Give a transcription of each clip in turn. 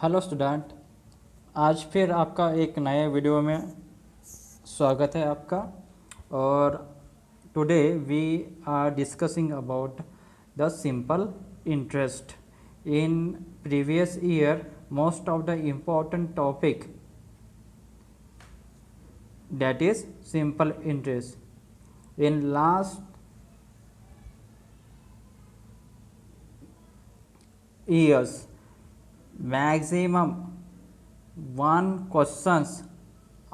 Hello student. आज फिर आपका एक नए वीडियो में स्वागत है आपका। और today we are discussing about the simple interest. In previous year most of the important topic that is simple interest. In last years maximum one questions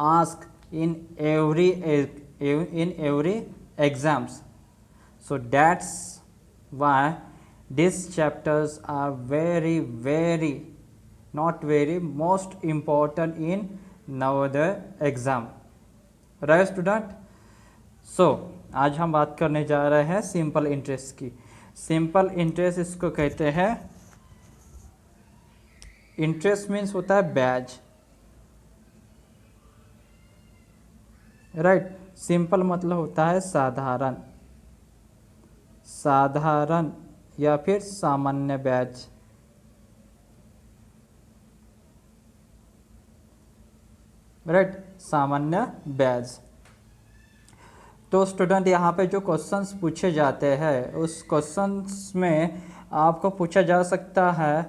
asked in every exams, so that's why these chapters are very not very most important in Navodaya exam. Right student. So आज हम बात करने जा रहे हैं simple interest की। Simple interest इसको कहते हैं, इंटरेस्ट मीन्स होता है ब्याज। राइट। सिंपल मतलब होता है साधारण, साधारण या फिर सामान्य ब्याज। राइट, सामान्य ब्याज। तो स्टूडेंट यहाँ पे जो क्वेश्चंस पूछे जाते हैं उस क्वेश्चंस में आपको पूछा जा सकता है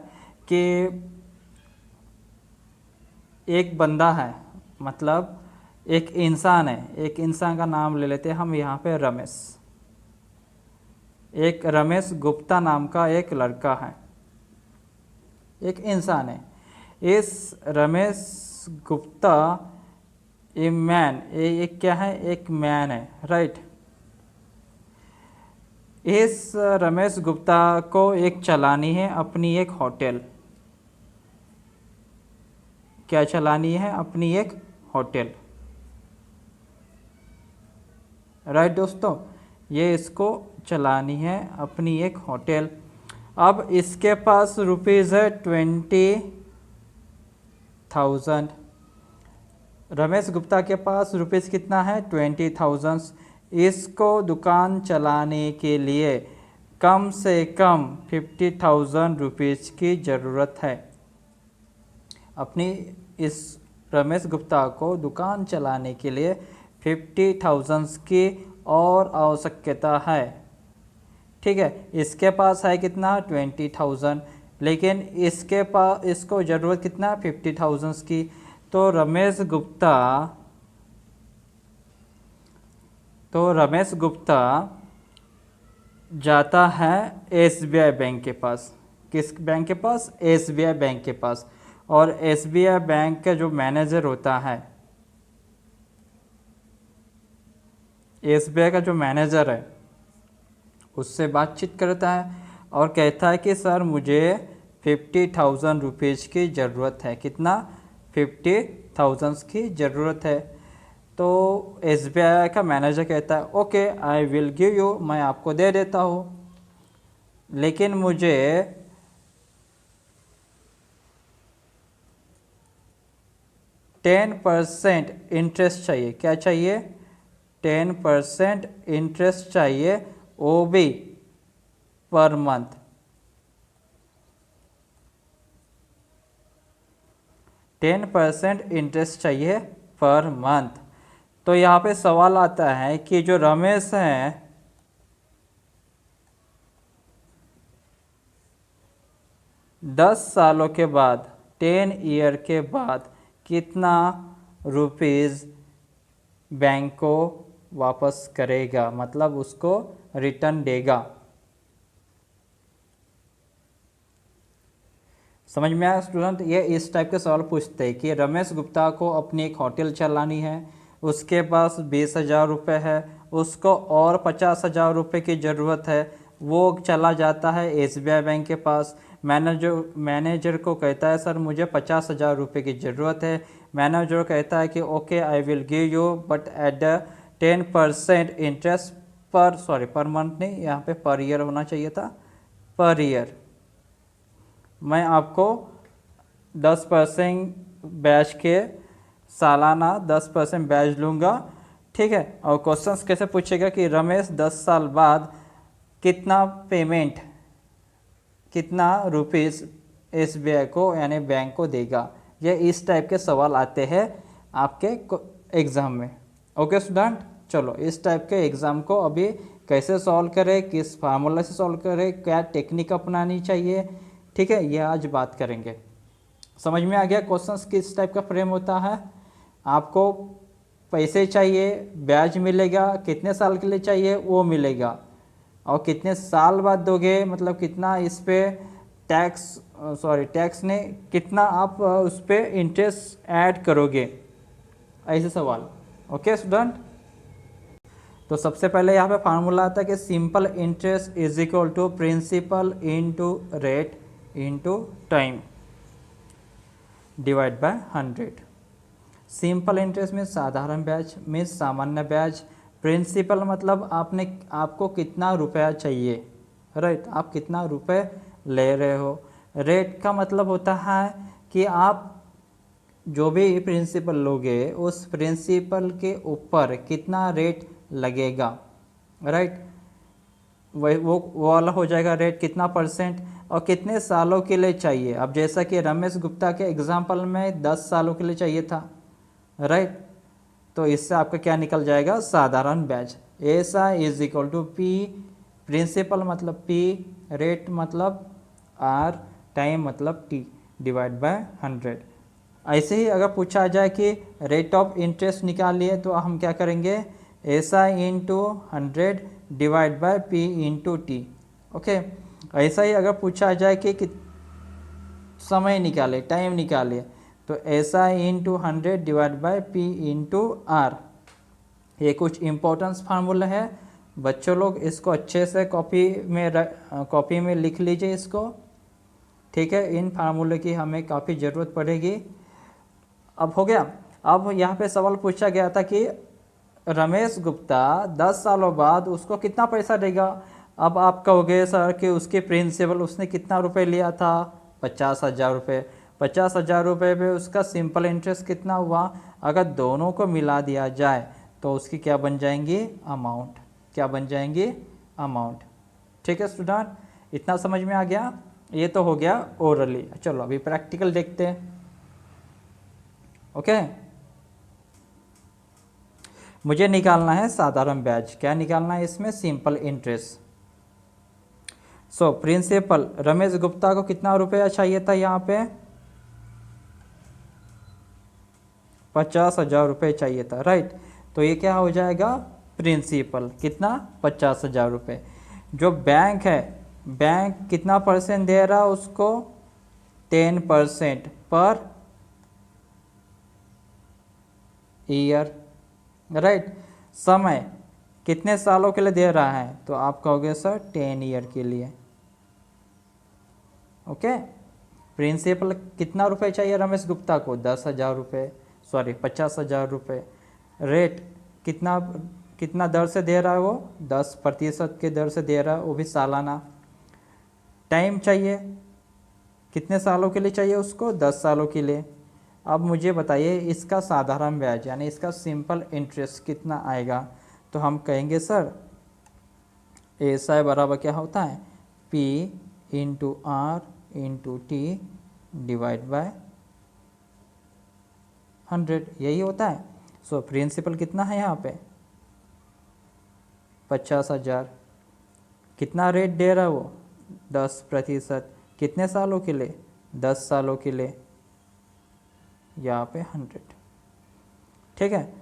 कि एक बंदा है, मतलब एक इंसान है, एक इंसान का नाम ले लेते हैं हम यहाँ पे रमेश। एक रमेश गुप्ता नाम का एक लड़का है, एक इंसान है। इस रमेश गुप्ता ए मैन, एक क्या है, एक मैन है। राइट। इस रमेश गुप्ता को एक चलानी है अपनी एक होटल। क्या चलानी है? अपनी एक होटल। राइट दोस्तों, ये इसको चलानी है अपनी एक होटल। अब इसके पास रुपीज़ है 20,000। रमेश गुप्ता के पास रुपीज़ कितना है? 20,000। इसको दुकान चलाने के लिए कम से कम 50,000 रुपीज़ की ज़रूरत है। अपनी इस रमेश गुप्ता को दुकान चलाने के लिए 50,000 की और आवश्यकता है। ठीक है, इसके पास है कितना? 20,000। लेकिन इसके पास, इसको ज़रूरत कितना? 50,000 की। तो रमेश गुप्ता जाता है SBI बैंक के पास। किस बैंक के पास? SBI बैंक के पास। और SBI बैंक का जो मैनेजर होता है, SBI का जो मैनेजर है, उससे बातचीत करता है और कहता है कि सर मुझे 50,000 रुपीज़ की ज़रूरत है। कितना? 50,000 की ज़रूरत है। तो SBI का मैनेजर कहता है okay I will give you, मैं आपको दे देता हूँ, लेकिन मुझे 10% इंटरेस्ट चाहिए। क्या चाहिए? 10% इंटरेस्ट चाहिए, वो भी पर मंथ। 10% इंटरेस्ट चाहिए पर मंथ। तो यहाँ पे सवाल आता है कि जो रमेश हैं, दस सालों के बाद, 10 ईयर के बाद कितना रुपीज़ बैंक को वापस करेगा, मतलब उसको रिटर्न देगा। समझ में आया स्टूडेंट? ये इस टाइप के सवाल पूछते हैं कि रमेश गुप्ता को अपनी एक होटल चलानी है, उसके पास 20,000 रुपये है, उसको और 50,000 रुपये की ज़रूरत है। वो चला जाता है SBI बैंक के पास। मैनेजर को कहता है सर मुझे 50,000 रुपये की ज़रूरत है। मैनेजर कहता है कि okay I will give you but at the 10% interest per month नहीं, यहाँ पे पर ईयर होना चाहिए था, पर ईयर। मैं आपको 10% ब्याज के, सालाना 10% ब्याज लूँगा। ठीक है। और क्वेश्चंस कैसे पूछेगा कि रमेश 10 साल बाद कितना पेमेंट, कितना रुपीज़ SBI को यानी बैंक को देगा। ये इस टाइप के सवाल आते हैं आपके एग्ज़ाम में। ओके स्टूडेंट, चलो इस टाइप के एग्ज़ाम को अभी कैसे सॉल्व करें, किस फार्मूला से सॉल्व करें, क्या टेक्निक अपनानी चाहिए, ठीक है, ये आज बात करेंगे। समझ में आ गया क्वेश्चंस किस टाइप का फ्रेम होता है। आपको पैसे चाहिए, ब्याज मिलेगा, कितने साल के लिए चाहिए वो मिलेगा, और कितने साल बाद दोगे, मतलब कितना इस पे टैक्स ने कितना आप उस पर इंटरेस्ट ऐड करोगे, ऐसे सवाल। ओके स्टूडेंट, तो सबसे पहले यहाँ पे फार्मूला आता है कि simple interest is equal to principal into rate into time divide by 100। Simple interest में साधारण ब्याज में सामान्य ब्याज, प्रिंसिपल मतलब आपको कितना रुपया चाहिए, राइट, आप कितना रुपए ले रहे हो। रेट का मतलब होता है कि आप जो भी प्रिंसिपल लोगे उस प्रिंसिपल के ऊपर कितना रेट लगेगा, राइट, वो वाला हो जाएगा रेट, कितना परसेंट, और कितने सालों के लिए चाहिए। अब जैसा कि रमेश गुप्ता के एग्जाम्पल में 10 सालों के लिए चाहिए था, राइट, तो इससे आपका क्या निकल जाएगा, साधारण ब्याज। ऐसा is equal to P, principal मतलब पी, रेट मतलब आर, टाइम मतलब टी, डिवाइड बाय 100। ऐसे ही अगर पूछा जाए कि रेट ऑफ इंटरेस्ट निकालिए तो हम क्या करेंगे, ऐसा into 100 divide by P into T. Okay, ऐसा ही अगर पूछा जाए कि समय निकाले, टाइम निकाले, तो ऐसा into 100 divide by P into R. ये कुछ इम्पोर्टेंस फार्मूला है, बच्चों लोग इसको अच्छे से कॉपी में लिख लीजिए इसको, ठीक है। इन फार्मूले की हमें काफ़ी ज़रूरत पड़ेगी। अब हो गया। अब यहाँ पे सवाल पूछा गया था कि रमेश गुप्ता 10 सालों बाद उसको कितना पैसा देगा। अब आप कहोगे सर कि उसके प्रिंसिपल उसने कितना रुपए लिया था, 50,000 रुपये। 50,000 रुपये पे उसका सिंपल इंटरेस्ट कितना हुआ, अगर दोनों को मिला दिया जाए तो उसकी क्या बन जाएंगी, अमाउंट, क्या बन जाएंगी, अमाउंट। ठीक है स्टूडेंट, इतना समझ में आ गया। ये तो हो गया ओरली। चलो अभी प्रैक्टिकल देखते हैं। ओके, मुझे निकालना है साधारण ब्याज। क्या निकालना है इसमें, simple interest. So principal Ramesh Gupta को कितना रुपया चाहिए था, यहाँ पे 50,000 रुपये चाहिए था, राइट। तो ये क्या हो जाएगा, प्रिंसिपल कितना, 50,000 रुपये। जो बैंक है, बैंक कितना परसेंट दे रहा है उसको, 10% पर ईयर, राइट। समय कितने सालों के लिए दे रहा है, तो आप कहोगे सर 10 ईयर के लिए। ओके, प्रिंसिपल कितना रुपए चाहिए रमेश गुप्ता को, 10,000 रुपये, 50,000 रुपये। रेट कितना दर से दे रहा है वो, 10% के दर से दे रहा है, वो भी सालाना। टाइम चाहिए, कितने सालों के लिए चाहिए उसको, 10 सालों के लिए। अब मुझे बताइए इसका साधारण ब्याज यानी इसका सिंपल इंटरेस्ट कितना आएगा। तो हम कहेंगे सर ऐसा बराबर क्या होता है, P into R into T divide by 100, यही होता है। सो प्रिंसिपल कितना है यहाँ पे, 50,000। कितना रेट दे रहा है वो, 10%। कितने सालों के लिए, 10 सालों के लिए, यहाँ पे 100। ठीक है,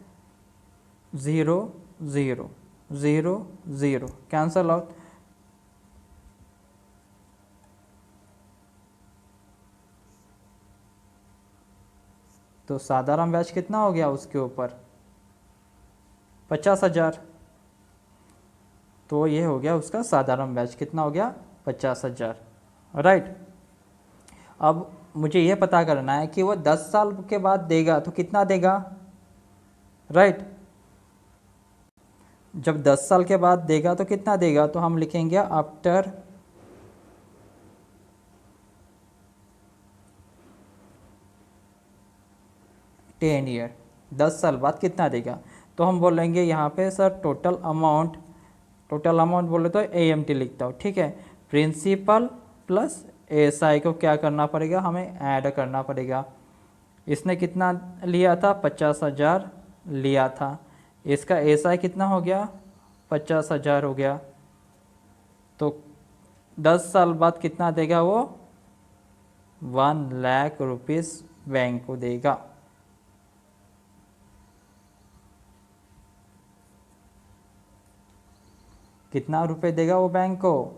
0 0 0 0 कैंसल आउट। तो साधारण ब्याज कितना हो गया उसके ऊपर, 50,000। तो ये हो गया उसका साधारण ब्याज, कितना हो गया, 50,000, राइट। अब मुझे ये पता करना है कि वो 10 साल के बाद देगा तो कितना देगा, राइट। जब 10 साल के बाद देगा तो कितना देगा, तो हम लिखेंगे आफ्टर 10 ईयर, 10 साल बाद कितना देगा। तो हम बोलेंगे यहाँ पे सर टोटल अमाउंट बोले तो AMT लिखता हूँ, ठीक है, प्रिंसिपल प्लस SI को क्या करना पड़ेगा, हमें ऐड करना पड़ेगा। इसने कितना लिया था, 50,000 लिया था, इसका SI कितना हो गया, 50,000 हो गया। तो 10 साल बाद कितना देगा वो, 1 लाख रुपीस बैंक को देगा। कितना रुपए देगा वो बैंक को,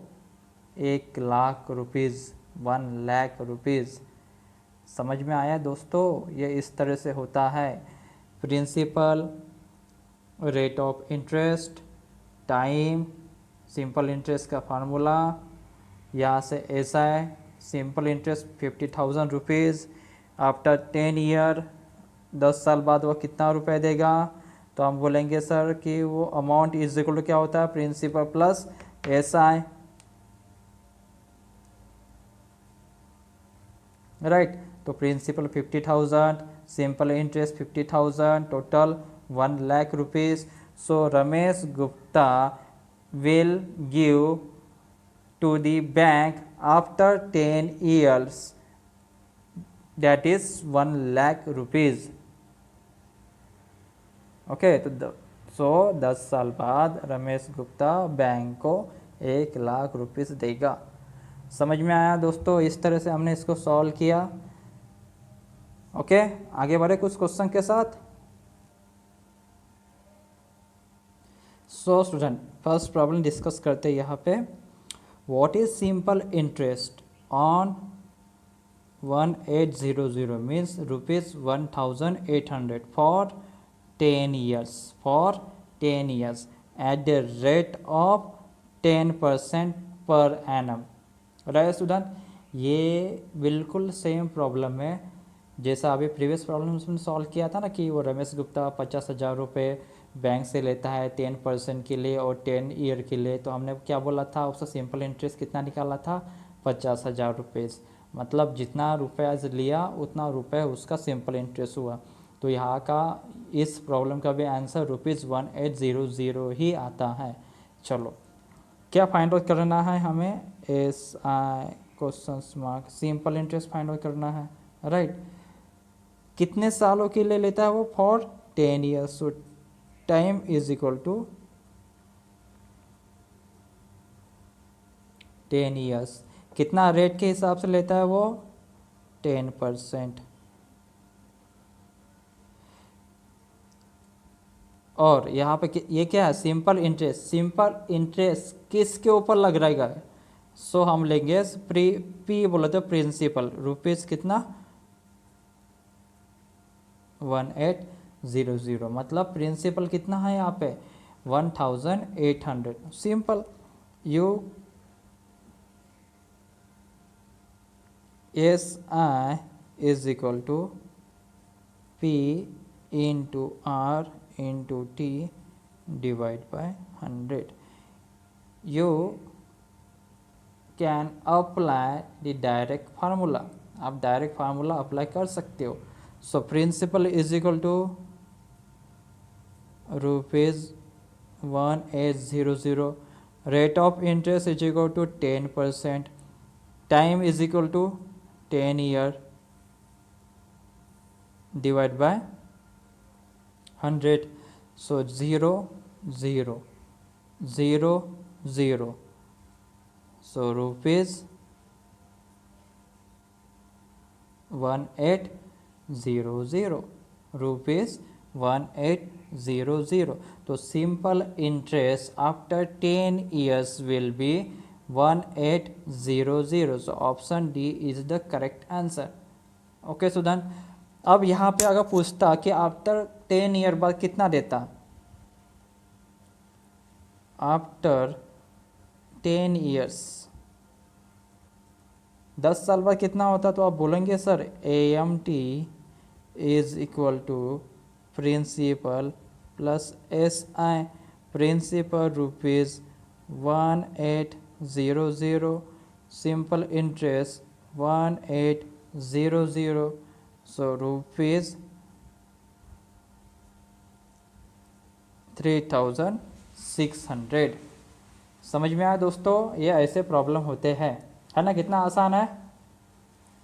1 लाख रुपीस, 1 लाख रुपीस। समझ में आया दोस्तों, ये इस तरह से होता है। Principal, rate of interest, time, simple interest का फार्मूला, यहाँ से SI, simple interest 50,000 rupees, after 10 year, 10 साल बाद वो कितना रुपए देगा, तो हम बोलेंगे सर कि वो अमाउंट इज इक्वल टू क्या होता है, प्रिंसिपल प्लस SI, राइट। तो principal 50,000, simple interest 50,000, total 1 lakh rupees. So Ramesh Gupta will give to the bank after 10 years, that is 1 lakh rupees. Okay, तो 10 साल बाद रमेश गुप्ता बैंक को 1 लाख रुपीस देगा। समझ में आया दोस्तों, इस तरह से हमने इसको सॉल्व किया। ओके, आगे बढ़े कुछ क्वेश्चन के साथ। So student, first problem discuss करते हैं यहाँ पे। What is simple interest on 1800 means ₹1,800 for 10 years, for 10 years at the rate of 10% per annum, right student. ये बिल्कुल सेम प्रॉब्लम है जैसा अभी प्रीवियस प्रॉब्लम में सॉल्व किया था ना, कि वो रमेश गुप्ता 50,000 रुपये बैंक से लेता है 10% के लिए और 10 ईयर के लिए। तो हमने क्या बोला था, उसका सिंपल इंटरेस्ट कितना निकाला था, 50,000 रुपये। मतलब जितना रुपया लिया उतना रुपये उसका सिंपल इंटरेस्ट हुआ। तो यहाँ का इस प्रॉब्लम का भी आंसर ₹1800 ही आता है। चलो, क्या फाइंड आउट करना है हमें, SI question mark, simple interest find out करना है, राइट। कितने सालों के लिए लेता है वो, for 10 years. So time is equal to 10 years. कितना रेट के हिसाब से लेता है वो, 10%। और यहाँ पे ये क्या है, सिंपल इंटरेस्ट। सिंपल इंटरेस्ट किसके ऊपर लग रहेगा, सो हम लेंगे P बोले तो प्रिंसिपल, रुपीज़ कितना, 1800, मतलब प्रिंसिपल कितना है यहाँ पे, 1,800। Simple, you SI is equal to P into R into T divide by 100. You can apply the direct formula. आप डायरेक्ट फार्मूला अप्लाई कर सकते हो। So principal is equal to ₹1800, rate of interest is equal to 10%, time is equal to 10 year divide by 100. So 0 0 0 0, so rupees 1800, rupees 1800. तो simple interest after 10 years will be 1800. So option D is the correct answer. Okay student, अब यहाँ पे अगर पूछता कि after 10 year बाद कितना देता, आफ्टर 10 ईयर्स, 10 साल बाद कितना होता, तो आप बोलेंगे sir AMT is equal to principal plus SI, principal ₹1800, simple interest 1800, so ₹3,600। समझ में आया दोस्तों, ये ऐसे प्रॉब्लम होते हैं। है ना, कितना आसान है।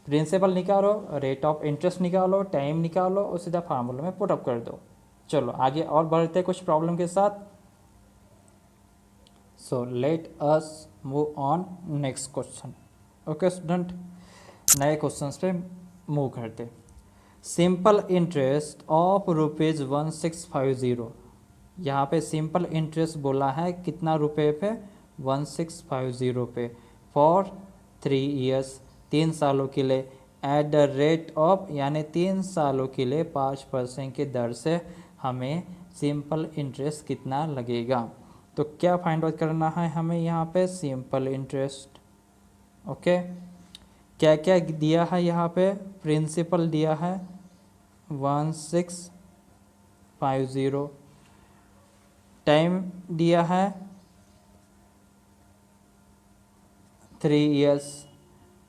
प्रिंसिपल निकालो, रेट ऑफ इंटरेस्ट निकालो, टाइम निकालो और सीधा फार्मूला में पुट अप कर दो। चलो आगे और बढ़ते हैं कुछ प्रॉब्लम के साथ। So let us move on next question. Okay student, नए क्वेश्चंस पे मूव करते। Simple interest of ₹1650। यहाँ पे सिंपल इंटरेस्ट बोला है कितना रुपए पे, 1650 पे, फॉर 3 ईयर्स, 3 सालों के लिए, एट द रेट ऑफ, यानी 3 सालों के लिए 5% की दर से हमें सिंपल इंटरेस्ट कितना लगेगा। तो क्या फाइंड आउट करना है हमें यहाँ पे, सिंपल इंटरेस्ट। ओके, क्या क्या दिया है यहाँ पे, प्रिंसिपल दिया है 1650, टाइम दिया है 3 ईयर्स,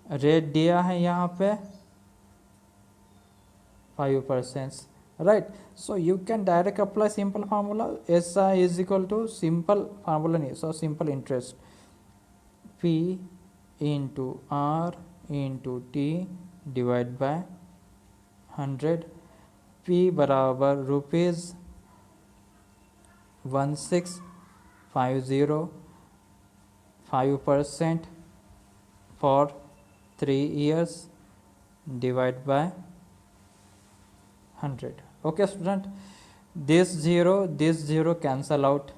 रेट दिया है यहाँ पे 5%, right. So you can direct apply simple formula, S I is equal to simple formula नहीं, so simple interest P into R into T divide by 100। P बराबर ₹1650, 5% for 3 years divide by 100. Okay student, this 0 cancel out,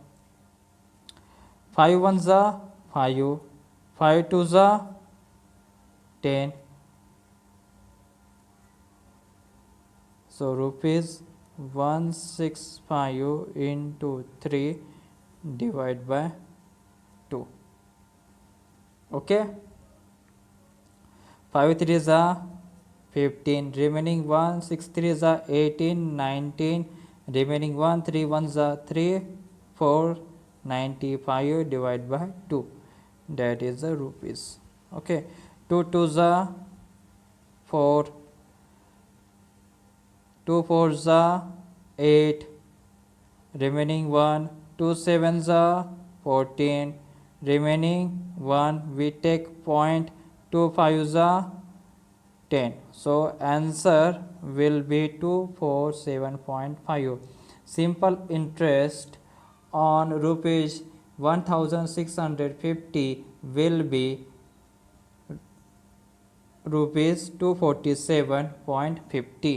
5 ones are 5, 5 twos are 10, so ₹165 into 3 divide by 2. Okay, 5 3s are 15, remaining 1 6 3s are 18 19, remaining 1 3 1s are 3 4 95 divided by 2, that is the rupees. Okay, 2 2s are 4, 2 4s are 8, remaining 1 2 7s are 14, remaining 1 we take point, 2 5s are 10, so answer will be 247.5. Simple interest on ₹1650 will be ₹247.50.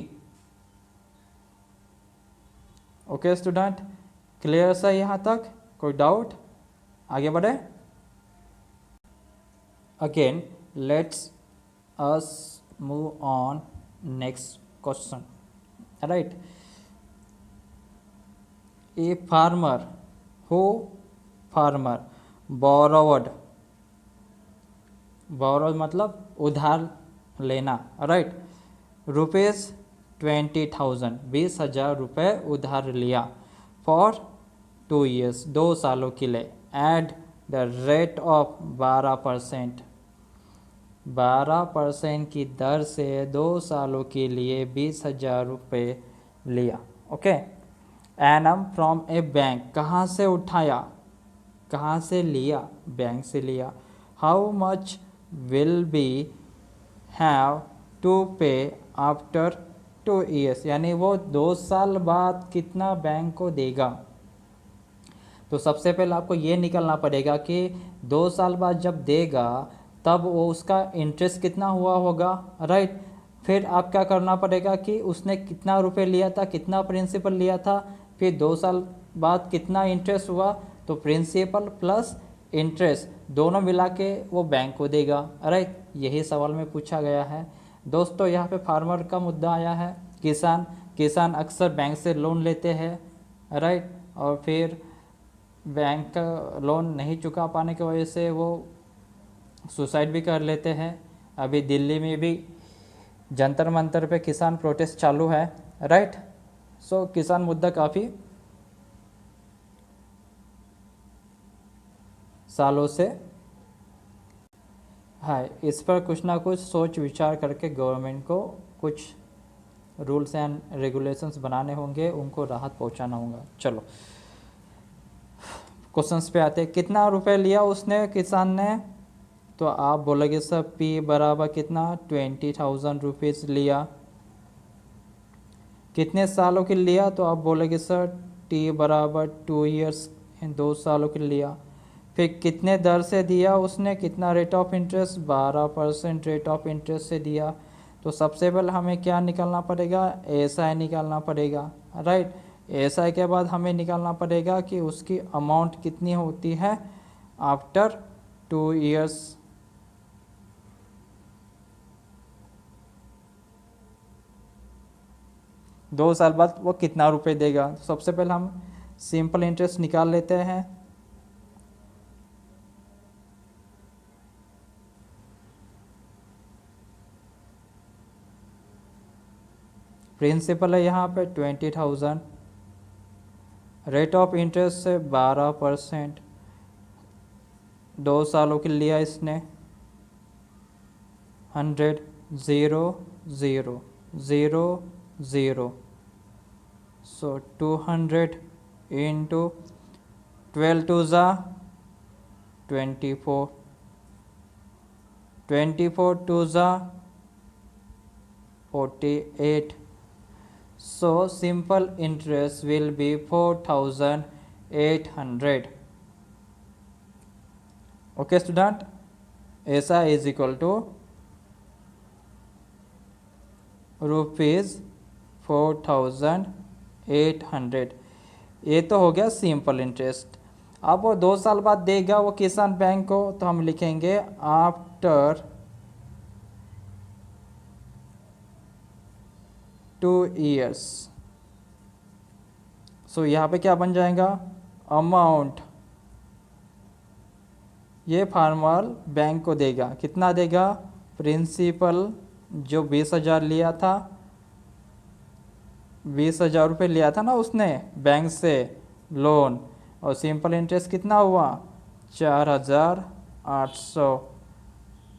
Okay student, clear सा यहाँ तक, कोई doubt, आगे बढ़े। Again let's us move on next question, right. A farmer who farmer borrowed मतलब उधार लेना, right, ₹20,000 ₹20,000 उधार लिया, फॉर 2 ईयर्स 2 सालों के लिए, एट द रेट ऑफ 12% की दर से 2 सालों के लिए ₹20,000 लिया। Okay, annum from a bank, कहाँ से उठाया, कहाँ से लिया, बैंक से लिया। How much will be have to pay after 2 years, यानी वो 2 साल बाद कितना बैंक को देगा। तो सबसे पहले आपको ये निकलना पड़ेगा कि 2 साल बाद जब देगा तब वो उसका इंटरेस्ट कितना हुआ होगा, राइट। फिर आप क्या करना पड़ेगा कि उसने कितना रुपए लिया था, कितना प्रिंसिपल लिया था, फिर 2 साल बाद कितना इंटरेस्ट हुआ, तो प्रिंसिपल प्लस इंटरेस्ट दोनों मिला के वो बैंक को देगा, राइट। यही सवाल में पूछा गया है दोस्तों। यहाँ पे फार्मर का मुद्दा आया है, किसान अक्सर बैंक से लोन लेते हैं, राइट, और फिर बैंक का लोन नहीं चुका पाने की वजह से वो सुसाइड भी कर लेते हैं। अभी दिल्ली में भी जंतर मंतर पे किसान प्रोटेस्ट चालू है, राइट। सो किसान मुद्दा काफ़ी सालों से है, इस पर कुछ ना कुछ सोच विचार करके गवर्नमेंट को कुछ रूल्स एंड रेगुलेशंस बनाने होंगे, उनको राहत पहुंचाना होगा। चलो क्वेश्चंस पे आते हैं। कितना रुपए लिया उसने, किसान ने तो आप बोलोगे सर P बराबर कितना 20,000 रुपीज़ लिया। कितने सालों के लिया, तो आप बोलोगे सर T बराबर 2 ईयर्स, 2 सालों के लिया। फिर कितने दर से दिया उसने, कितना rate of interest, 12% rate of interest से दिया। तो सबसे पहले हमें क्या निकालना पड़ेगा, SI निकालना पड़ेगा, राइट। SI के बाद हमें निकालना पड़ेगा कि उसकी अमाउंट कितनी होती है आफ्टर 2 ईयर्स। दो साल बाद वो कितना रुपए देगा। तो सबसे पहले हम सिंपल इंटरेस्ट निकाल लेते हैं। प्रिंसिपल है यहाँ पे 20,000, रेट ऑफ इंटरेस्ट से 12%, 2 सालों के लिया इसने 100, 0 0 0 0, सो 200 इंटू 12 टू ज़ा 24, 24 टू ज़ा 48, so simple interest will be 4,800. Okay student, SI is equal to rupees 4,800। ये तो हो गया सिंपल इंटरेस्ट। अब वो 2 साल बाद देगा वो किसान बैंक को, तो हम लिखेंगे आफ्टर 2 ईयर्स। सो यहाँ पे क्या बन जाएगा, अमाउंट ये फार्मर बैंक को देगा, कितना देगा, प्रिंसिपल जो 20,000 लिया था, 20,000 रुपये लिया था ना उसने बैंक से लोन, और सिंपल इंटरेस्ट कितना हुआ 4,800।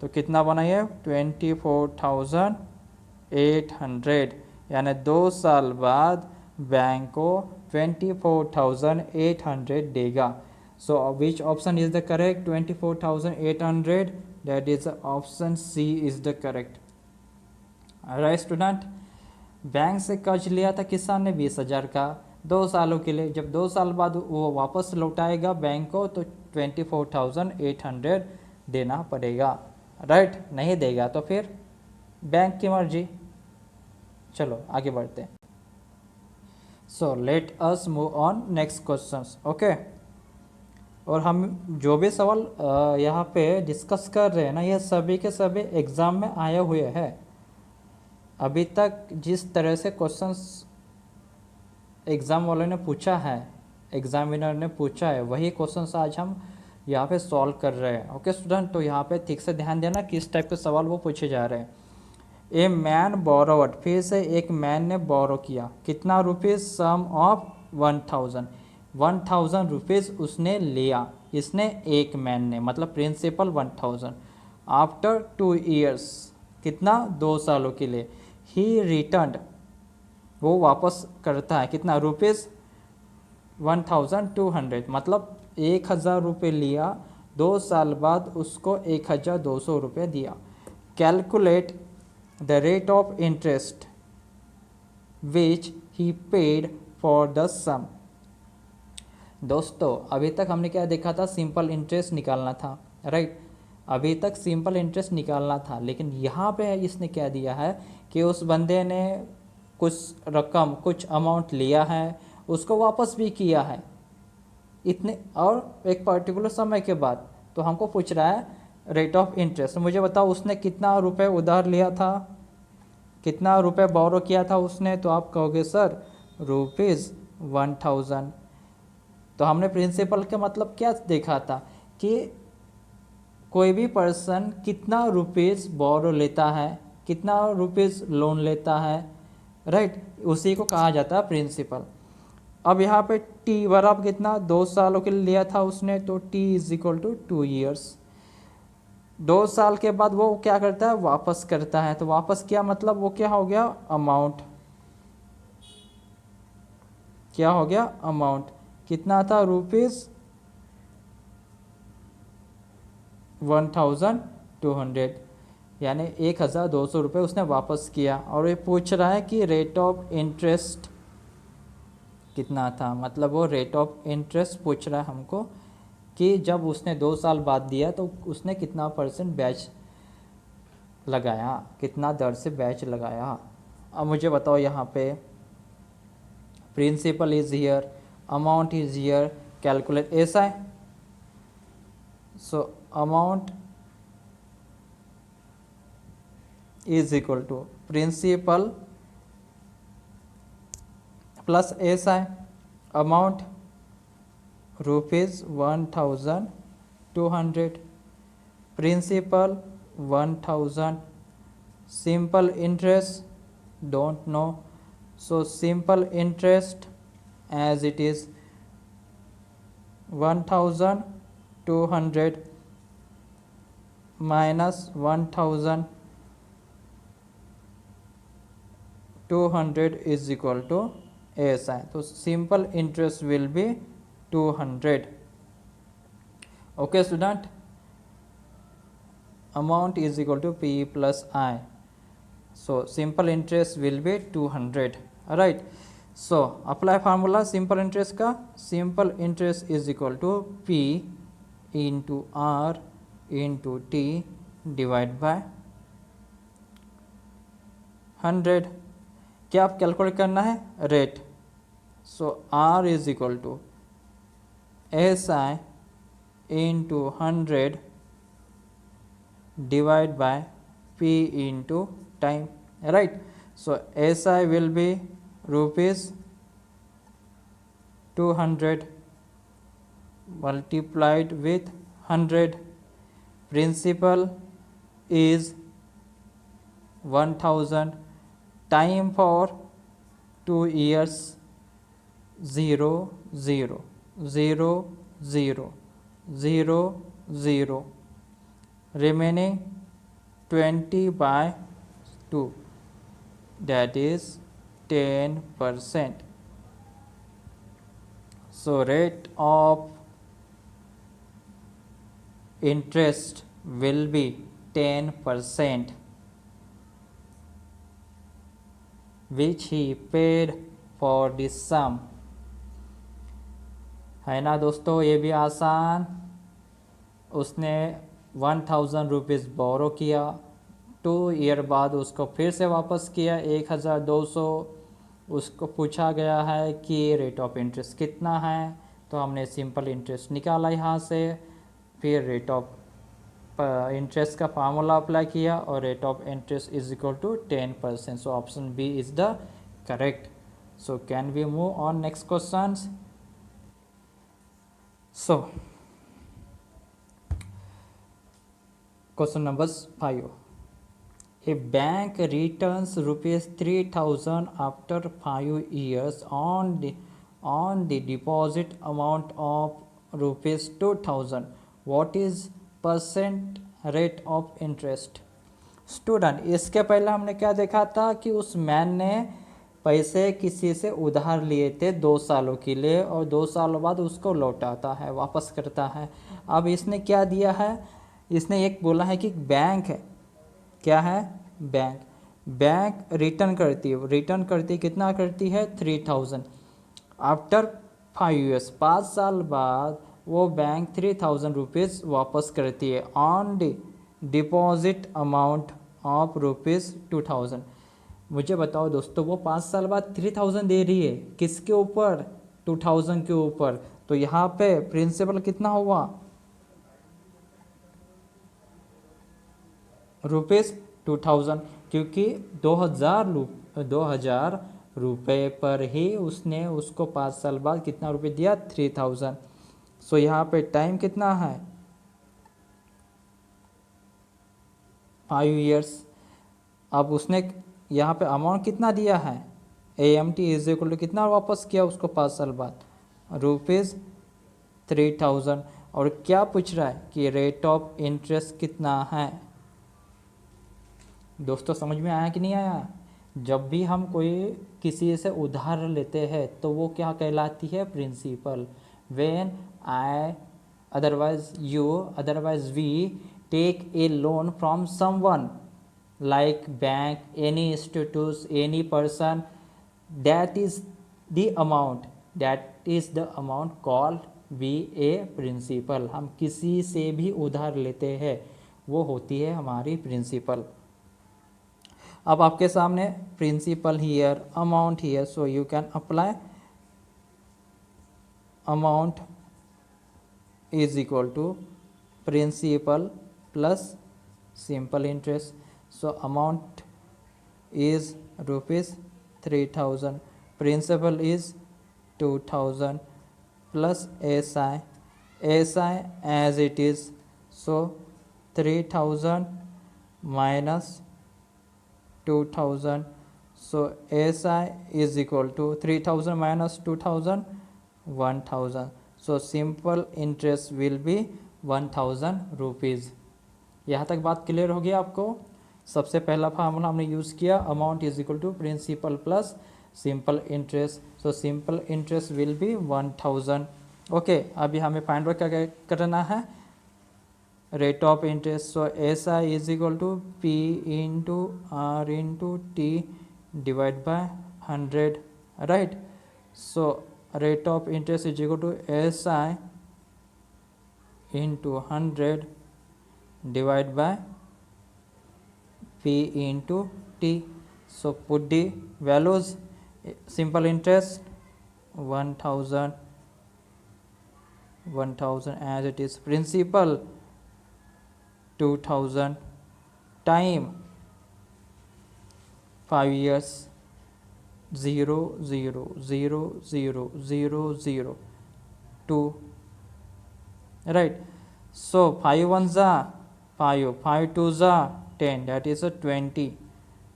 तो कितना बना ये 24,800, यानी 2 साल बाद बैंक को 24,800 देगा। So which option is the correct, 24,800, that is option C is the correct. Right student, bank से कर्ज लिया था किसान ने 20,000 का 2 सालों के लिए, जब 2 साल बाद वो वापस लौटाएगा बैंक को तो 24,800 देना पड़ेगा, राइट। नहीं देगा तो फिर बैंक की मर्जी। चलो आगे बढ़ते हैं। So let us move on next questions, okay. और हम जो भी सवाल यहाँ पे डिस्कस कर रहे हैं ना, ये सभी के सभी एग्ज़ाम में आए हुए हैं। अभी तक जिस तरह से क्वेश्चंस एग्ज़ाम वालों ने पूछा है, एग्जामिनर ने पूछा है, वही क्वेश्चंस आज हम यहाँ पे सॉल्व कर रहे हैं, ओके स्टूडेंट। तो यहाँ पे ठीक से ध्यान देना किस टाइप के सवाल वो पूछे जा रहे हैं। ए मैन बोरोड, फिर से एक मैन ने बोरो किया, कितना रुपीज़, सम ऑफ 1,000 रुपीज़ उसने लिया, इसने एक मैन ने, मतलब प्रिंसिपल 1,000। आफ्टर 2 ईयर्स, कितना 2 सालों के लिए, ही रिटर्न, वो वापस करता है, कितना रुपीज़ 1,200, मतलब 1,000 रुपये लिया, 2 साल बाद उसको 1,200 रुपये दिया। Calculate the rate of interest which he paid for the sum. दोस्तों अभी तक हमने क्या देखा था, सिंपल इंटरेस्ट निकालना था, राइट। अभी तक सिंपल इंटरेस्ट निकालना था, लेकिन यहाँ पे इसने क्या दिया है कि उस बंदे ने कुछ रकम, कुछ अमाउंट लिया है, उसको वापस भी किया है इतने, और एक पर्टिकुलर समय के बाद। तो हमको पूछ रहा है रेट ऑफ इंटरेस्ट। मुझे बताओ उसने कितना रुपए उधार लिया था, कितना रुपए बोरो किया था उसने, तो आप कहोगे सर रुपीज़ 1,000। तो हमने प्रिंसिपल का मतलब क्या देखा था कि कोई भी पर्सन कितना रुपीज़ बोरो लेता है, कितना रुपीज़ लोन लेता है, राइट, उसी को कहा जाता है प्रिंसिपल। अब यहाँ पे टी बराबर कितना, 2 सालों के लिए लिया था उसने, तो T is equal to 2 years. 2 साल के बाद वो क्या करता है, वापस करता है। तो वापस किया मतलब वो क्या हो गया, अमाउंट, क्या हो गया, अमाउंट कितना था, रुपीज़ 1200, यानी 1200 रुपये उसने वापस किया। और ये पूछ रहा है कि रेट ऑफ इंटरेस्ट कितना था, मतलब वो रेट ऑफ इंटरेस्ट पूछ रहा है हमको कि जब उसने 2 साल बाद दिया तो उसने कितना % ब्याज लगाया, कितना दर से ब्याज लगाया। अब मुझे बताओ यहाँ पे principal is here, amount is here, calculate ऐसा है। So amount is equal to principal plus ऐसा है, amount ₹1200, principal 1000, simple interest don't know, so simple interest as it is 1200 minus 1200 is equal to ASI. So simple interest will be 200. Okay student, amount is equal to P plus I. So simple interest will be 200. Right, so apply formula simple interest का, simple interest is equal to P into R into T divide by 100। क्या आप calculate करना है rate. So R is equal to SI into 100 divide by P into time, right? So SI will be ₹200 multiplied with 100, principal is 1000, time for 2 years 0 0 0 0 0 0, remaining 20 by 2, that is 10%. So rate of interest will be 10%, which he paid for this sum। है ना दोस्तों, ये भी आसान। उसने 1000 rupees borrow किया, 2 year बाद उसको फिर से वापस किया 1200। उसको पूछा गया है कि रेट ऑफ इंटरेस्ट कितना है, तो हमने सिंपल इंटरेस्ट निकाला यहाँ से, फिर रेट ऑफ इंटरेस्ट का फार्मूला अप्लाई किया और rate of interest is equal to 10%। So option B is the correct. So can we move on next question. So question number 5, a bank returns ₹3000 after 5 years on the deposit amount of ₹2000. What is % rate of interest? Student, इसके पहले हमने क्या देखा था कि उस man ने पैसे किसी से उधार लिए थे 2 सालों के लिए और 2 सालों बाद उसको लौटाता है, वापस करता है। अब इसने क्या दिया है, इसने एक बोला है कि बैंक है, क्या है, बैंक रिटर्न करती है कितना करती है 3000 आफ्टर 5 years, 5 साल बाद वो बैंक 3000 रुपीज़ वापस करती है on the deposit amount of ₹2000। मुझे बताओ दोस्तों, वो 5 साल बाद 3000 दे रही है, किसके ऊपर, 2000 के ऊपर। तो यहाँ पे प्रिंसिपल कितना हुआ, ₹2000, क्योंकि 2000 रुपये पर ही उसने उसको 5 साल बाद कितना रुपये दिया, 3000। सो यहाँ पे टाइम कितना है, 5 years। अब उसने यहाँ पे अमाउंट कितना दिया है, AMT इज इक्वल टू कितना वापस किया उसको 5 साल बाद, ₹3000। और क्या पूछ रहा है कि रेट ऑफ इंटरेस्ट कितना है। दोस्तों समझ में आया कि नहीं आया। जब भी हम कोई किसी से उधार लेते हैं तो वो क्या कहलाती है, principal. When I otherwise we take a loan from someone like bank, any institutes, any person. That is the amount called be a principal. हम किसी से भी उधार लेते हैं, वो होती है हमारी प्रिंसिपल. अब आपके सामने principal here, amount here, so you can apply amount is equal to principal plus simple interest. So amount is rupees 3000, principal is 2000 plus SI as it is. So 3000 minus 2000, so SI is equal to 3000 minus 2000, 1000. So simple interest will be 1000 rupees. यहाँ तक बात clear होगी आपको. सबसे पहला formula हमने use किया, amount is equal to principal plus simple interest. So simple interest will be 1000. Okay, अभी हमें फाइंड आउट क्या करना है, rate of interest. So S I is equal to P into R into T divide by 100, right. So rate of interest is equal to SI into 100 divided by P into T. So put the values. Simple interest 1000 as it is, principal 2000, time 5 years, 0 0 0 0 0 0 2, right. So 5 ones are 5, 5 twos are 10, that is a 20.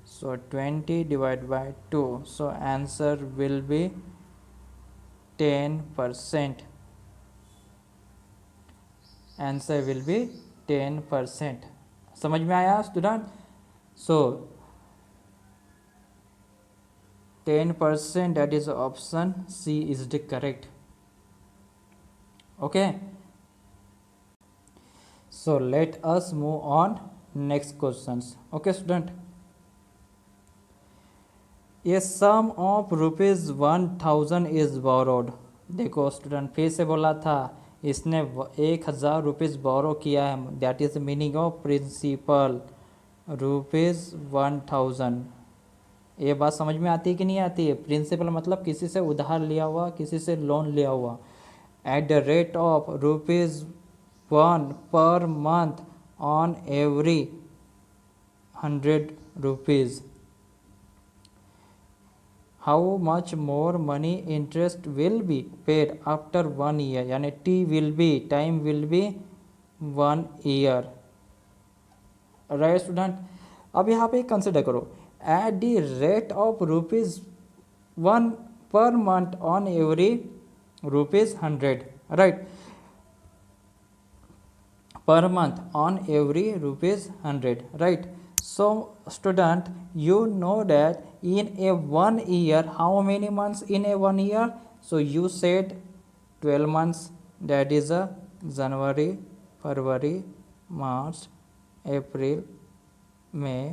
So 20 divided by 2, so answer will be 10%. Answer will be 10%. समझ में आया student? So 10%, that is option C is the correct. Okay, so let us move on next questions. Okay student, a sum of rupees 1000 is borrowed. देखो student, फिर से बोला था, इसने 1000 rupees borrow किया है, that is meaning of principal rupees 1000. ये बात समझ में आती है कि नहीं आती है? प्रिंसिपल मतलब किसी से उधार लिया हुआ, किसी से लोन लिया हुआ. Eight the rate of ₹1 per month on every 100 rupees. How much more money interest will be paid after 1 year, यानी time will be 1 year, right student. अब यहाँ पे कंसिडर करो, at the rate of ₹1 per month on every ₹100, right, per month on every ₹100, right. So student, you know that in a 1 year, how many months in a 1 year? So you said 12 months, that is a January, February, March, April, May,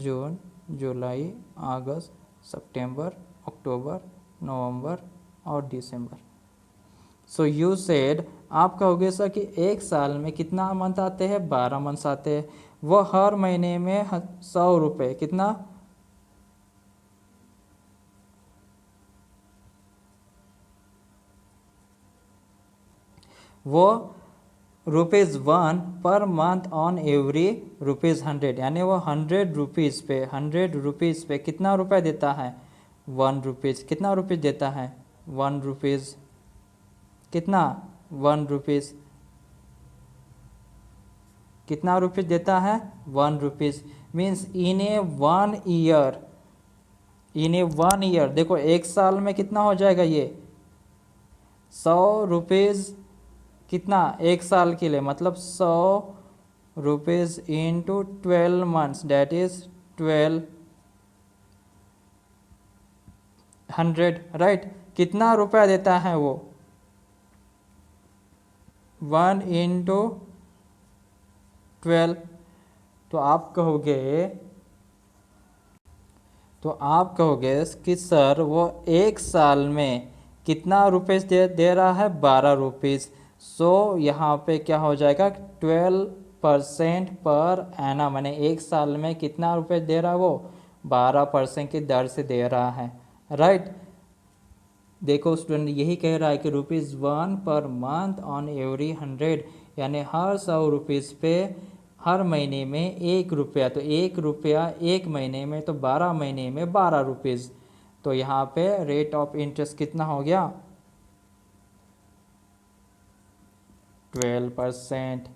June, जुलाई, अगस्त, सितंबर, अक्टूबर, नवंबर और दिसंबर. So you said, आप कहोगे sir कि एक साल में कितना month आते हैं? 12 मंथ्स आते हैं. वो हर महीने में 100 रुपये, कितना? वो ₹1 पर मंथ ऑन एवरी ₹100, यानी वो 100 रुपीज़ पे कितना रुपया देता है? 1 रुपीज़. कितना रुपीज़ देता है? 1 रुपीज़. कितना? 1 रुपीज़. कितना रुपीज़ देता है? 1 rupees. Means in A 1 year, देखो एक साल में कितना हो जाएगा ये? 100 रुपीज़. कितना? एक साल के लिए, मतलब 100 rupees into 12 months, that is 1200, right. कितना रुपया देता है वो? 1 इंटू 12। तो आप कहोगे कि सर वो एक साल में कितना रुपीस दे रहा है, 12 रुपीस। सो यहाँ पे क्या हो जाएगा, 12% पर एनम, मैंने एक साल में कितना रुपए दे रहा है वो, 12% की दर से दे रहा है, राइट। देखो स्टूडेंट, यही कह रहा है कि ₹1 पर मंथ ऑन एवरी 100, यानी हर 100 रुपीज़ पे हर महीने में 1 रुपया, तो 1 रुपया 1 महीने में, तो 12 महीने में 12 रुपीज़। तो यहाँ पे रेट ऑफ इंटरेस्ट कितना हो गया, 12%।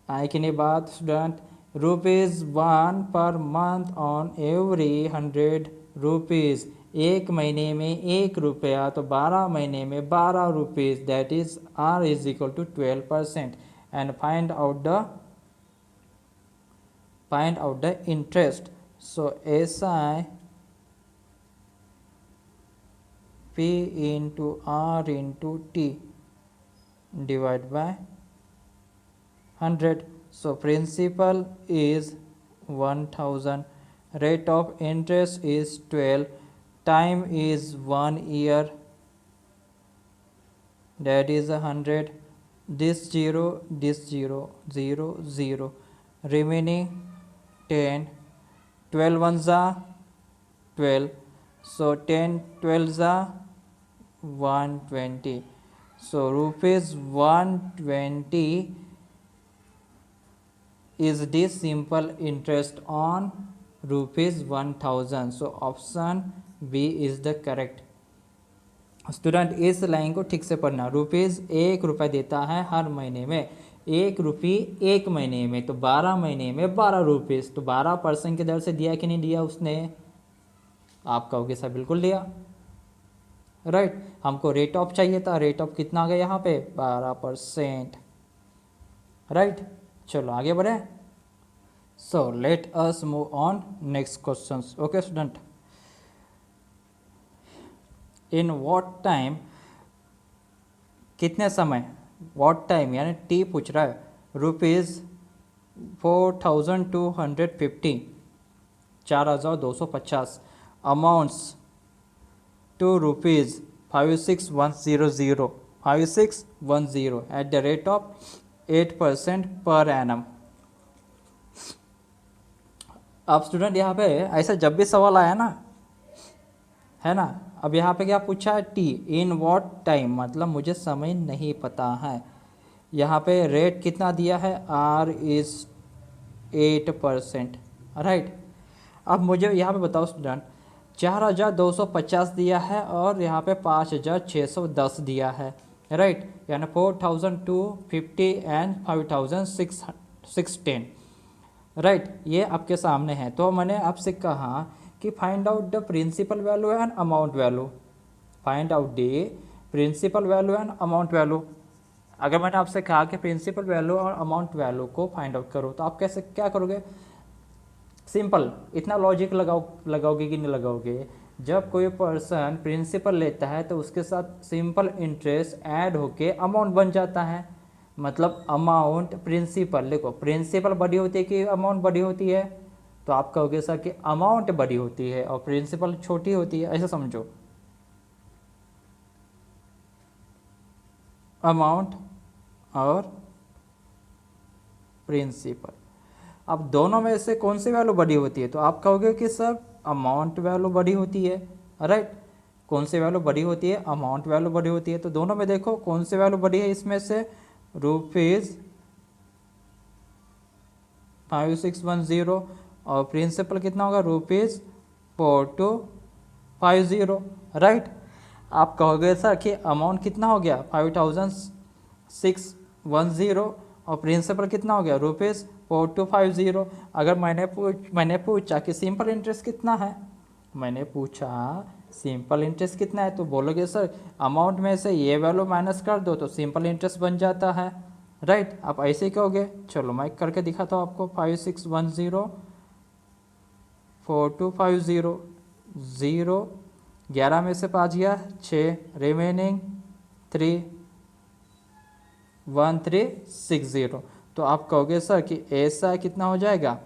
आए कि नहीं बात student, ₹1 per month on every 100 rupees, एक महीने में 1 रुपया, तो 12 महीने में 12 rupees, that is R is equal to 12%। And find out the interest. So SI P into R into T divided by 100. So principal is 1000, rate of interest is 12, time is 1 year, that is 100, this 0, 0, 0, remaining 10, 12 ones are 12, so 10 12s are 120, so ₹120 is this simple interest on ₹1000। so option B is the correct। Student इस line को ठीक से पढ़ना, ₹1 देता है हर महीने में, ₹1 एक महीने में, तो 12 महीने में 12 रुपीज़, तो 12% की दर से दिया कि नहीं दिया उसने, आप कहोगे सर बिल्कुल दिया, राइट। हमको रेट ऑफ चाहिए था, रेट ऑफ कितना आ गया यहाँ पे, 12%, राइट। चलो आगे बढ़े। So let us move on next question. Okay student, in what time, कितने समय, व्हाट टाइम यानी टी पूछ रहा है, ₹4250, 4250 amounts to ₹56,100, 5610 at the rate of 8% per annum. अब स्टूडेंट यहाँ पे ऐसा जब भी सवाल आया ना, है ना, अब यहाँ पे क्या पूछा है, टी इन व्हाट टाइम, मतलब मुझे समय नहीं पता है। यहाँ पे रेट कितना दिया है, R इज 8%, राइट। अब मुझे यहाँ पे बताओ स्टूडेंट, 4250 दिया है और यहाँ पे 5610 दिया है, राइट, यानी 4250 एंड 5610, राइट, ये आपके सामने है। तो मैंने आपसे कहा कि find out the principal value and amount value, find out the principal value and amount value. अगर मैंने आपसे कहा कि प्रिंसिपल वैल्यू और अमाउंट वैल्यू को फाइंड आउट करो, तो आप कैसे क्या करोगे, सिंपल, इतना लॉजिक लगाओगे कि नहीं लगाओगे, जब कोई पर्सन प्रिंसिपल लेता है तो उसके साथ सिंपल इंटरेस्ट ऐड होके अमाउंट बन जाता है, मतलब अमाउंट प्रिंसिपल, देखो प्रिंसिपल बड़ी होती है कि अमाउंट बड़ी होती है, तो आप कहोगे सर कि अमाउंट बड़ी होती है और प्रिंसिपल छोटी होती है, ऐसा समझो, अमाउंट और प्रिंसिपल। अब दोनों में से कौन सी वैल्यू बड़ी होती है, तो आप कहोगे कि सर अमाउंट वैल्यू बड़ी होती है, राइट। कौन सी वैल्यू बड़ी होती है, अमाउंट वैल्यू बड़ी होती है, तो दोनों में देखो कौन सी वैल्यू बड़ी है, इसमें से ₹5610 और प्रिंसिपल कितना होगा, ₹4250, राइट। आप कहोगे सर कि अमाउंट कितना हो गया, 5610 और प्रिंसिपल कितना हो गया, ₹4250। अगर मैंने पूछा कि सिंपल इंटरेस्ट कितना है, मैंने पूछा सिंपल इंटरेस्ट कितना है, तो बोलोगे सर अमाउंट में से ये वैल्यू माइनस कर दो तो सिंपल इंटरेस्ट बन जाता है, राइट। आप ऐसे ही कहोगे, चलो मैं करके दिखाता हूँ आपको, 5610 4250, 0, 11 में से 5 गया 6, रिमेनिंग 3, 1360। तो आप कहोगे सर कि ऐसा कितना हो जाएगा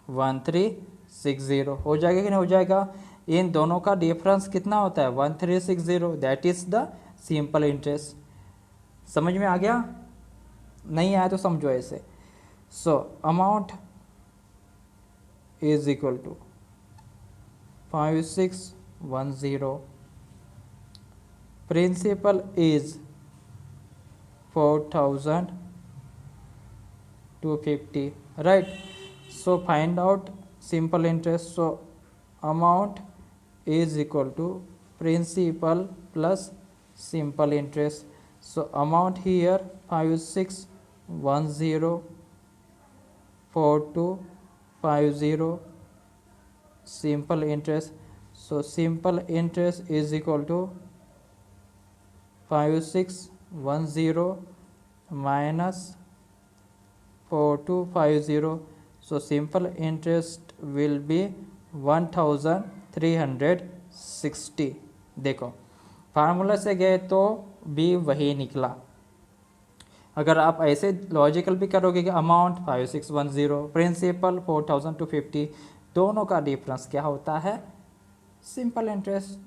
1360 हो जाएगा कि नहीं हो जाएगा। इन दोनों का डिफरेंस कितना होता है 1360, that is the simple interest. समझ में आ गया, नहीं आया तो समझो ऐसे। So amount is equal to 5610, principal is 4250, right? So find out simple interest. So amount is equal to principal plus simple interest. So amount here 5610 4250, simple interest. So simple interest is equal to 5610 minus 4250. So simple interest will be 1360। देखो formula से गए तो भी वही निकला। अगर आप ऐसे लॉजिकल भी करोगे कि अमाउंट 5610 प्रिंसिपल 4250, दोनों का डिफरेंस क्या होता है सिंपल इंटरेस्ट,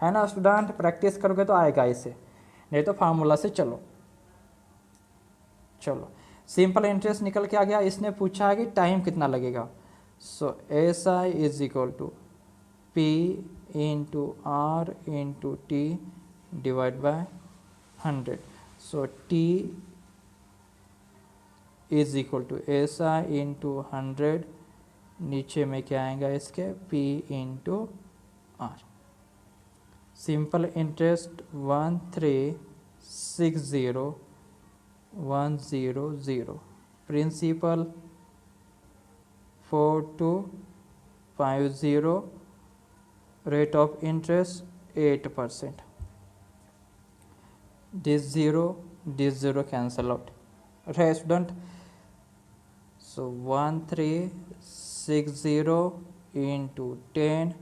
है ना स्टूडेंट। प्रैक्टिस करोगे तो आएगा इसे, नहीं तो फार्मूला से चलो। सिंपल इंटरेस्ट निकल के आ गया। इसने पूछा है कि टाइम कितना लगेगा। So S I is equal to P into R into T divide by 100। So T is equal to S I into 100, नीचे में क्या आएगा इसके P into R. Simple interest 1360,100, principal 4250, rate of interest 8%। This zero cancel out, right student? So 1360 into 10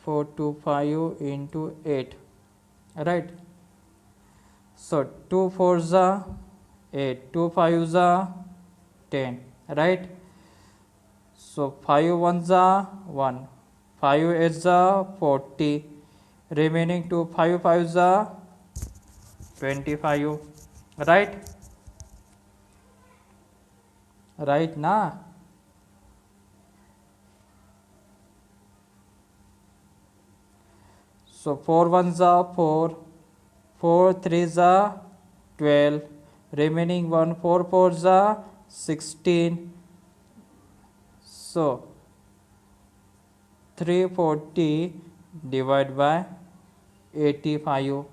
425 into 8, right? So 2 4s are 8, 2 5s are 10, right? So 5 1s are 1, 5 8s are 40, remaining 2 5 5s are 25, right? Right ना? So 4 1s are 4, 4 3s are 12, remaining 1 4 4s are 16. So 340 divided by 85।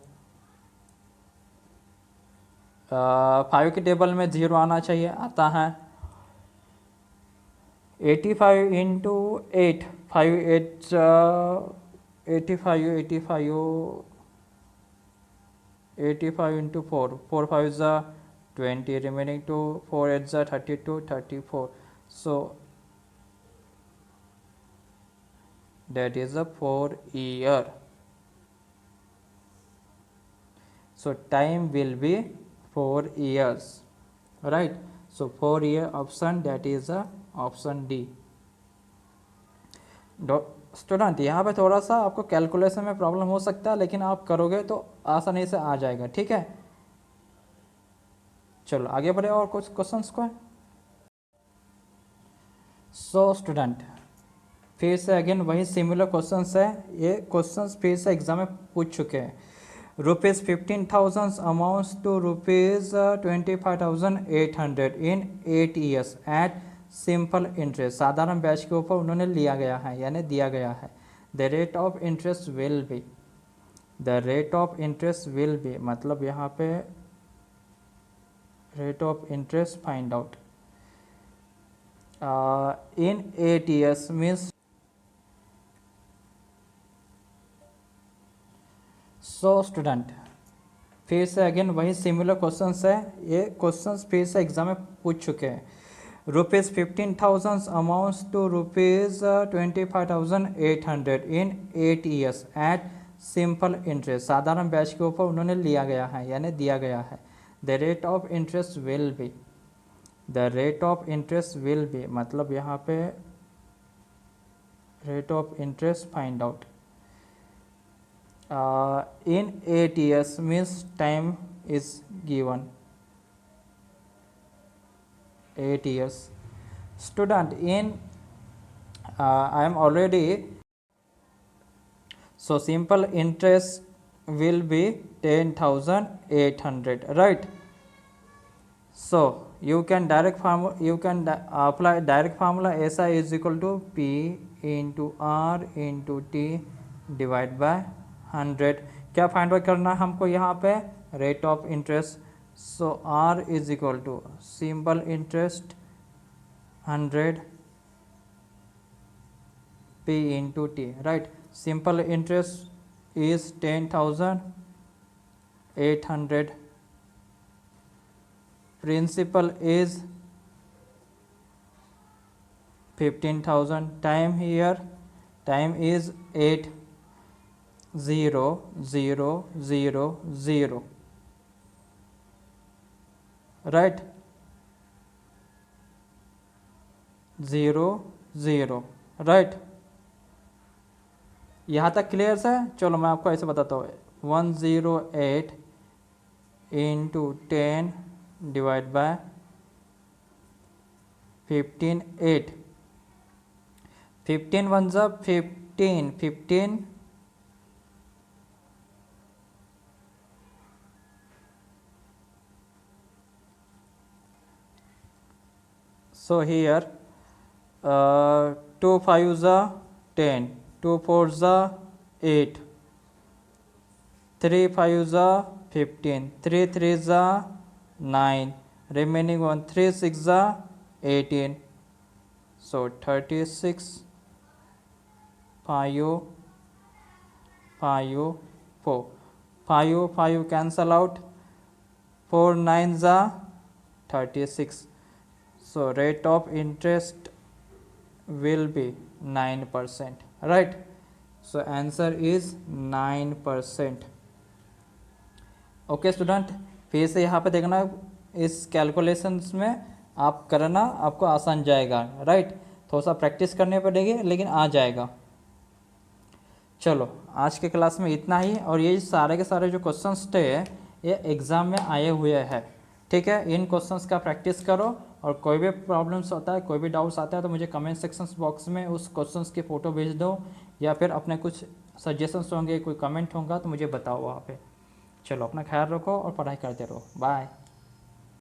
5 के table में 0 आना चाहिए, आता है। 85 into 8, 5 8 85 into 4, 4 5 20, remaining 2 4 8 32 34। So that is a 4 year. So time will be 4 years, right? So 4 year option, that is a option D। Student यहाँ पे थोड़ा सा आपको कैलकुलेशन में प्रॉब्लम हो सकता है, लेकिन आप करोगे तो आसानी से आ जाएगा, ठीक है। चलो आगे बढ़े और कुछ क्वेश्चंस को। सो स्टूडेंट फिर से अगेन वही सिमिलर क्वेश्चंस है। ये क्वेश्चंस फिर से एग्जाम में पूछ चुके हैं। Rupees 15,000 amounts to rupees 25,800 in 8 years at simple interest. साधारण ब्याज के ऊपर उन्होंने लिया गया है, यानी दिया गया है। The rate of interest will B, the rate of interest will B मतलब यहाँ पे rate of interest find out in 8 years means. So student फिर से अगेन वही सिमिलर क्वेश्चंस है। ये क्वेश्चंस फिर से एग्जाम में पूछ चुके हैं। Rupees 15,000 amounts to rupees 25,800 in 8 years at simple interest, साधारण ब्याज के ऊपर उन्होंने लिया गया है यानी दिया गया है। The rate of interest will B, the rate of interest will B मतलब यहाँ पे rate of interest find out in 8 years means time is given 8 years. Student, in I am already, so simple interest will be 10,800, right? So you can apply direct formula SI is equal to P into R into T divide by 100। क्या find out करना है हमको यहाँ पे? Rate of interest. So R is equal to simple interest 100 P into T, right. Simple interest is 10,800, principal is 15,000, time here, time is 8,0,0,0, right, 0,0, right. यहाँ तक clear है? चलो मैं आपको ऐसे बताता हूँ, 108 इंटू 10 डिवाइड बाय 15, 8, 15 1 जा 15, 15 so here 2 5 जा 10, 2 4 जा 8, 3 5 जा 15, 3 3 जा 9, remaining 1 3 6 जा 18, so 36 5 5 4, 5 5 cancel out, 4 9 जा 36, so rate of interest will be 9%, right? So answer is 9%. Okay student, फिर से यहाँ पे देखना, इस कैलकुलेशंस में आप करना, आपको आसान जाएगा, राइट। थोड़ा सा प्रैक्टिस करने पड़ेगी लेकिन आ जाएगा। चलो आज के क्लास में इतना ही, और ये सारे के सारे जो क्वेश्चंस थे ये एग्ज़ाम में आए हुए हैं, ठीक है। इन क्वेश्चंस का प्रैक्टिस करो, और कोई भी प्रॉब्लम्स होता है, कोई भी डाउट्स आता है तो मुझे कमेंट सेक्शंस बॉक्स में उस क्वेश्चंस की फ़ोटो भेज दो, या फिर अपने कुछ सजेशंस होंगे, कोई कमेंट होगा तो मुझे बताओ वहाँ पे। चलो अपना ख्याल रखो और पढ़ाई करते रहो। बाय।